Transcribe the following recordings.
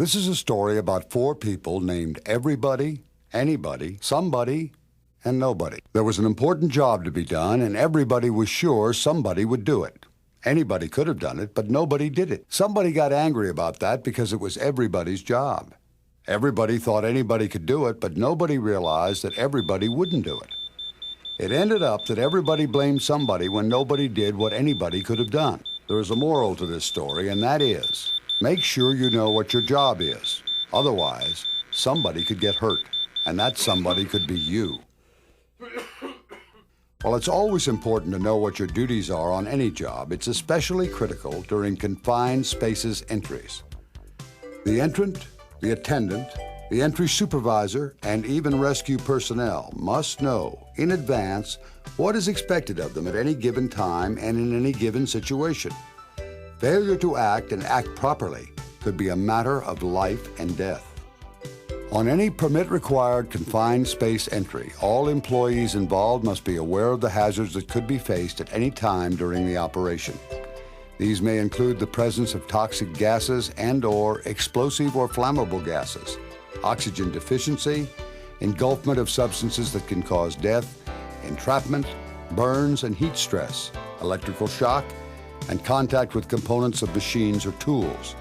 This is a story about four people named Everybody, Anybody, Somebody, and Nobody. There was an important job to be done, and everybody was sure somebody would do it. Anybody could have done it, but nobody did it. Somebody got angry about that because it was everybody's job. Everybody thought anybody could do it, but nobody realized that everybody wouldn't do it. It ended up that everybody blamed somebody when nobody did what anybody could have done. There is a moral to this story, and that is, make sure you know what your job is. Otherwise, somebody could get hurt, and that somebody could be you. While it's always important to know what your duties are on any job, it's especially critical during confined spaces entries. The entrant, the attendant, the entry supervisor, and even rescue personnel must know in advance what is expected of them at any given time and in any given situation. Failure to act and act properly could be a matter of life and death. On any permit-required confined space entry, all employees involved must be aware of the hazards that could be faced at any time during the operation. These may include the presence of toxic gases and/or explosive or flammable gases, oxygen deficiency, engulfment of substances that can cause death, entrapment, burns and heat stress, electrical shock, and contact with components of machines or tools.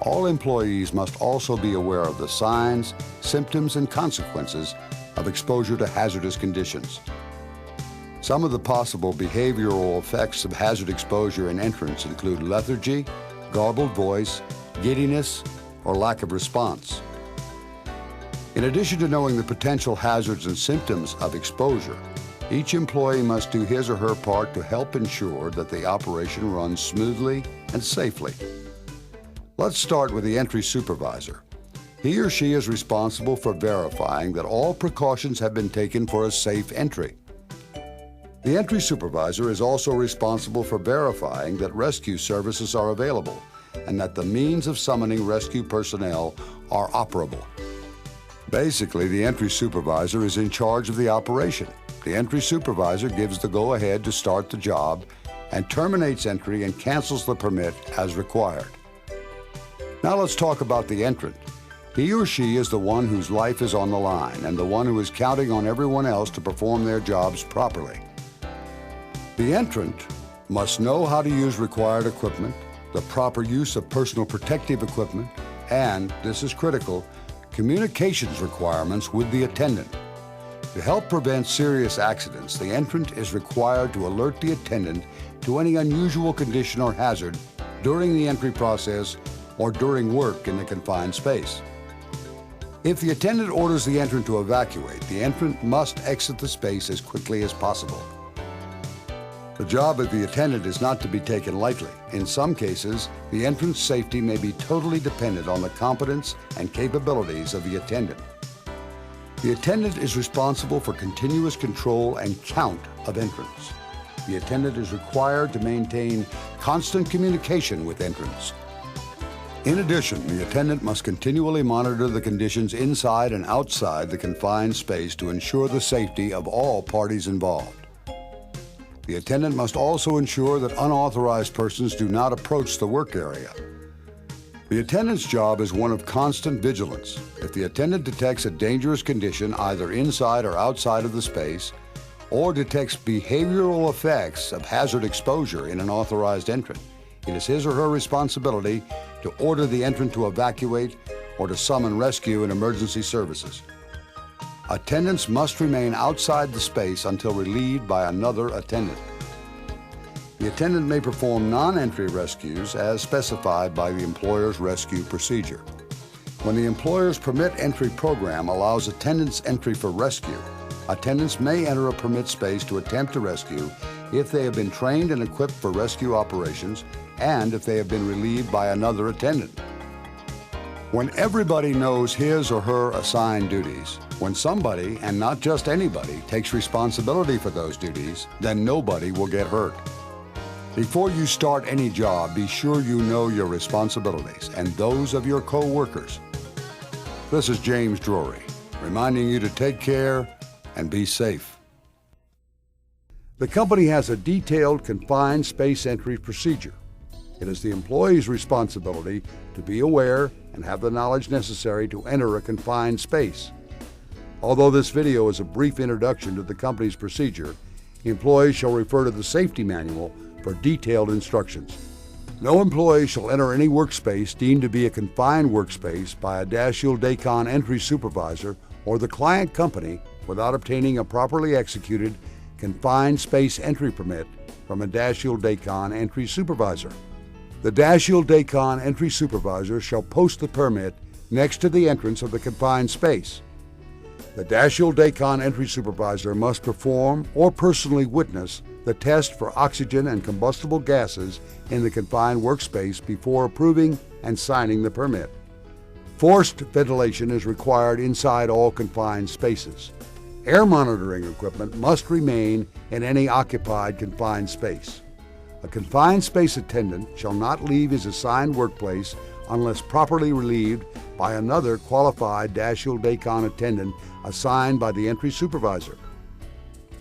All employees must also be aware of the signs, symptoms, and consequences of exposure to hazardous conditions. Some of the possible behavioral effects of hazard exposure in entrance include lethargy, garbled voice, giddiness, or lack of response. In addition to knowing the potential hazards and symptoms of exposure, each employee must do his or her part to help ensure that the operation runs smoothly and safely. Let's start with the entry supervisor. He or she is responsible for verifying that all precautions have been taken for a safe entry. The entry supervisor is also responsible for verifying that rescue services are available and that the means of summoning rescue personnel are operable. Basically, the entry supervisor is in charge of the operation. The entry supervisor gives the go-ahead to start the job and terminates entry and cancels the permit as required. Now let's talk about the entrant. He or she is the one whose life is on the line and the one who is counting on everyone else to perform their jobs properly. The entrant must know how to use required equipment, the proper use of personal protective equipment, and, this is critical, communications requirements with the attendant. To help prevent serious accidents, the entrant is required to alert the attendant to any unusual condition or hazard during the entry process or during work in the confined space. If the attendant orders the entrant to evacuate, the entrant must exit the space as quickly as possible. The job of the attendant is not to be taken lightly. In some cases, the entrant's safety may be totally dependent on the competence and capabilities of the attendant. The attendant is responsible for continuous control and count of entrants. The attendant is required to maintain constant communication with entrants. In addition, the attendant must continually monitor the conditions inside and outside the confined space to ensure the safety of all parties involved. The attendant must also ensure that unauthorized persons do not approach the work area. The attendant's job is one of constant vigilance. If the attendant detects a dangerous condition either inside or outside of the space, or detects behavioral effects of hazard exposure in an authorized entrant, it is his or her responsibility to order the entrant to evacuate or to summon rescue and emergency services. Attendants must remain outside the space until relieved by another attendant. The attendant may perform non-entry rescues as specified by the employer's rescue procedure. When the employer's permit entry program allows attendants entry for rescue, attendants may enter a permit space to attempt a rescue if they have been trained and equipped for rescue operations and if they have been relieved by another attendant. When everybody knows his or her assigned duties, when somebody, and not just anybody, takes responsibility for those duties, then nobody will get hurt. Before you start any job, be sure you know your responsibilities and those of your co-workers. This is James Drury, reminding you to take care and be safe. The company has a detailed confined space entry procedure. It is the employee's responsibility to be aware and have the knowledge necessary to enter a confined space. Although this video is a brief introduction to the company's procedure, employees shall refer to the safety manual for detailed instructions. No employee shall enter any workspace deemed to be a confined workspace by a Dashiell Dacon entry supervisor or the client company without obtaining a properly executed confined space entry permit from a Dashiell Dacon entry supervisor. The Dashiell Dacon entry supervisor shall post the permit next to the entrance of the confined space. The Dashiell Dacon entry supervisor must perform or personally witness the test for oxygen and combustible gases in the confined workspace before approving and signing the permit. Forced ventilation is required inside all confined spaces. Air monitoring equipment must remain in any occupied confined space. A confined space attendant shall not leave his assigned workplace unless properly relieved by another qualified Dashiell Dacon attendant assigned by the entry supervisor.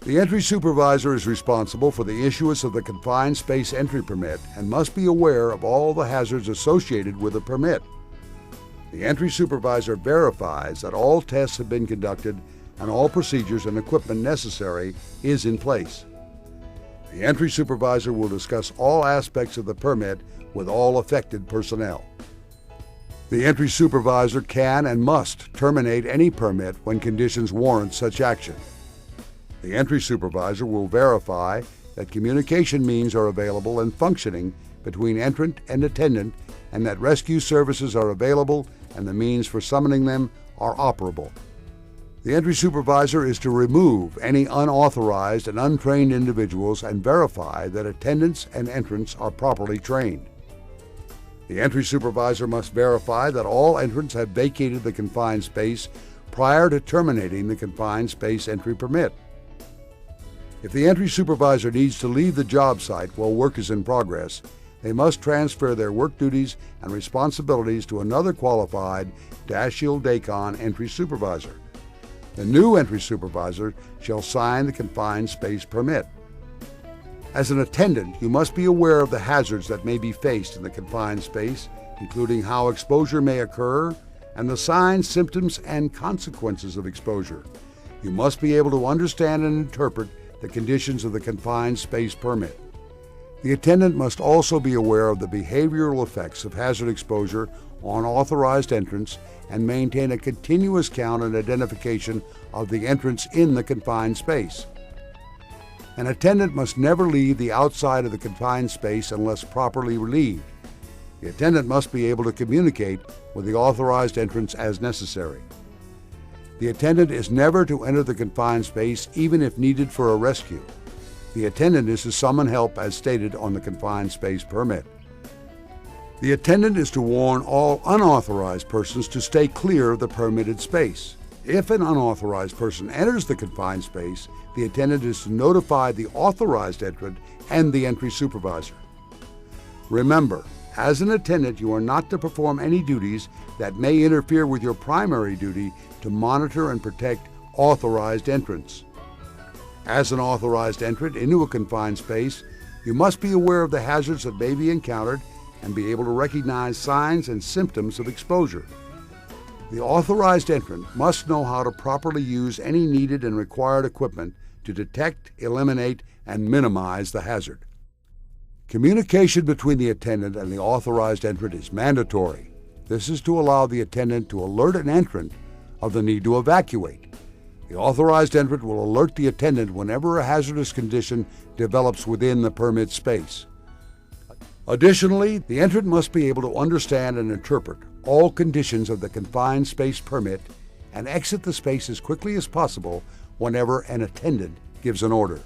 The entry supervisor is responsible for the issuance of the confined space entry permit and must be aware of all the hazards associated with the permit. The entry supervisor verifies that all tests have been conducted and all procedures and equipment necessary is in place. The entry supervisor will discuss all aspects of the permit with all affected personnel. The entry supervisor can and must terminate any permit when conditions warrant such action. The entry supervisor will verify that communication means are available and functioning between entrant and attendant and that rescue services are available and the means for summoning them are operable. The entry supervisor is to remove any unauthorized and untrained individuals and verify that attendants and entrants are properly trained. The entry supervisor must verify that all entrants have vacated the confined space prior to terminating the confined space entry permit. If the entry supervisor needs to leave the job site while work is in progress, they must transfer their work duties and responsibilities to another qualified Dashiell Dacon entry supervisor. The new entry supervisor shall sign the confined space permit. As an attendant, you must be aware of the hazards that may be faced in the confined space, including how exposure may occur and the signs, symptoms, and consequences of exposure. You must be able to understand and interpret the conditions of the confined space permit. The attendant must also be aware of the behavioral effects of hazard exposure on authorized entrants and maintain a continuous count and identification of the entrants in the confined space. An attendant must never leave the outside of the confined space unless properly relieved. The attendant must be able to communicate with the authorized entrants as necessary. The attendant is never to enter the confined space even if needed for a rescue. The attendant is to summon help as stated on the confined space permit. The attendant is to warn all unauthorized persons to stay clear of the permitted space. If an unauthorized person enters the confined space, the attendant is to notify the authorized entrant and the entry supervisor. Remember, as an attendant, you are not to perform any duties that may interfere with your primary duty to monitor and protect authorized entrants. As an authorized entrant into a confined space, you must be aware of the hazards that may be encountered and be able to recognize signs and symptoms of exposure. The authorized entrant must know how to properly use any needed and required equipment to detect, eliminate, and minimize the hazard. Communication between the attendant and the authorized entrant is mandatory. This is to allow the attendant to alert an entrant of the need to evacuate. The authorized entrant will alert the attendant whenever a hazardous condition develops within the permit space. Additionally, the entrant must be able to understand and interpret all conditions of the confined space permit and exit the space as quickly as possible whenever an attendant gives an order.